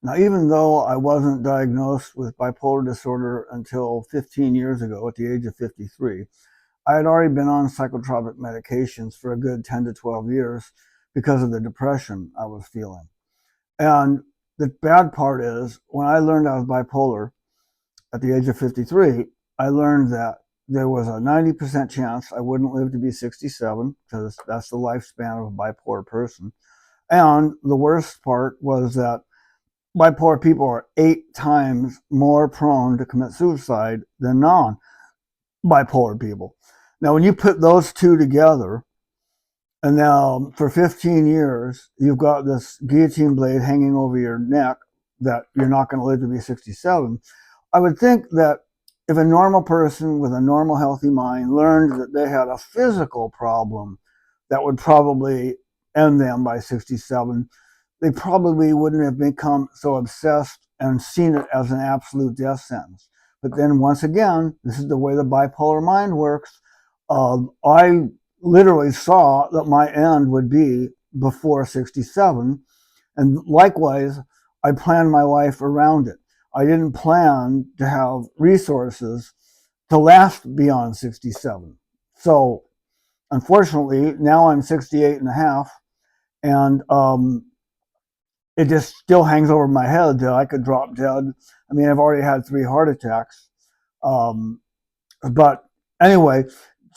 Now, even though I wasn't diagnosed with bipolar disorder until 15 years ago at the age of 53, I had already been on psychotropic medications for a good 10 to 12 years because of the depression I was feeling. And the bad part is, when I learned I was bipolar at the age of 53, I learned that there was a 90% chance I wouldn't live to be 67, because that's the lifespan of a bipolar person. And the worst part was that bipolar people are 8 times more prone to commit suicide than non-bipolar people. Now, when you put those two together, and now for 15 years, you've got this guillotine blade hanging over your neck that you're not going to live to be 67, I would think that if a normal person with a normal, healthy mind learned that they had a physical problem that would probably end them by 67, they probably wouldn't have become so obsessed and seen it as an absolute death sentence. But then once again, this is the way the bipolar mind works. I literally saw that my end would be before 67. And likewise, I planned my life around it. I didn't plan to have resources to last beyond 67. So unfortunately, now I'm 68 and a half, and it just still hangs over my head that I could drop dead. I mean, I've already had 3 heart attacks. Um, but anyway,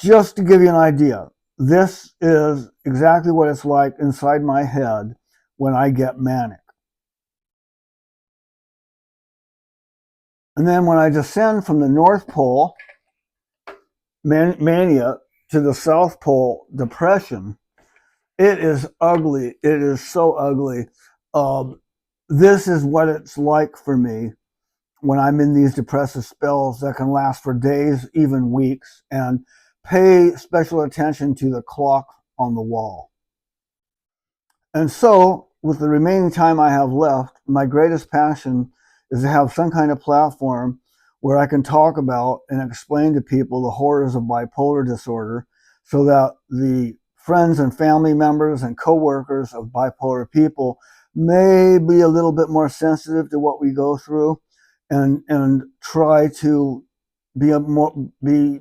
just to give you an idea, this is exactly what it's like inside my head when I get manic. And then when I descend from the North Pole mania to the South Pole depression, it is ugly. It is so ugly. This is what it's like for me when I'm in these depressive spells that can last for days, even weeks, and pay special attention to the clock on the wall. And so, with the remaining time I have left, my greatest passion is to have some kind of platform where I can talk about and explain to people the horrors of bipolar disorder, so that the friends and family members and coworkers of bipolar people may be a little bit more sensitive to what we go through, and try to be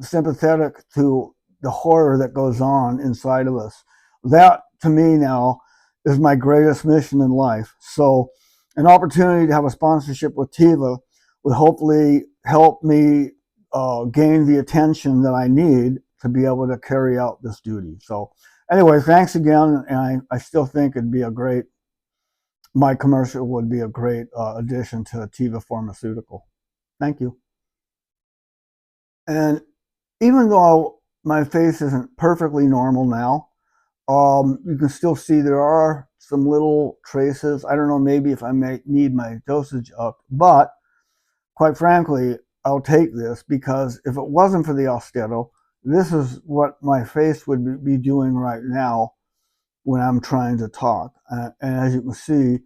sympathetic to the horror that goes on inside of us. That, to me, now is my greatest mission in life. So an opportunity to have a sponsorship with Tiva would hopefully help me gain the attention that I need to be able to carry out this duty. So anyway, thanks again. And I still think my commercial would be a great addition to Tiva Pharmaceutical. Thank you. And even though my face isn't perfectly normal now, you can still see there are some little traces. I don't know, maybe if I may need my dosage up, but quite frankly, I'll take this, because if it wasn't for the Austedo, this is what my face would be doing right now when I'm trying to talk. And as you can see,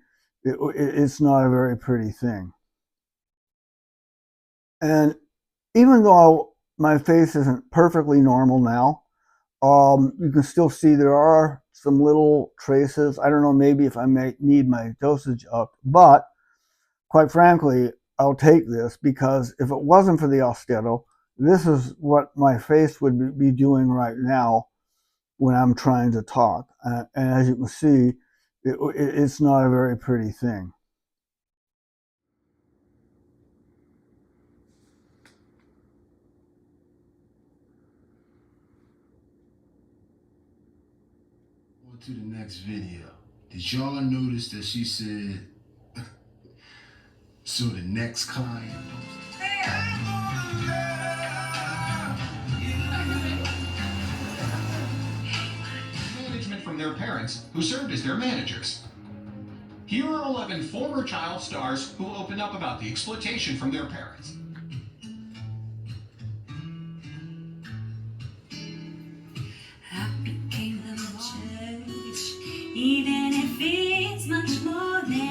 it's not a very pretty thing. And even though my face isn't perfectly normal now, you can still see there are some little traces. I don't know, maybe if I may need my dosage up, but quite frankly, I'll take this, because if it wasn't for the Austedo, this is what my face would be doing right now when I'm trying to talk. And as you can see, it's not a very pretty thing. On to the next video. Did y'all notice that she said, so the next client? Management from their parents who served as their managers. Here are 11 former child stars who open up about the exploitation from their parents. I became the church, even if it's much more than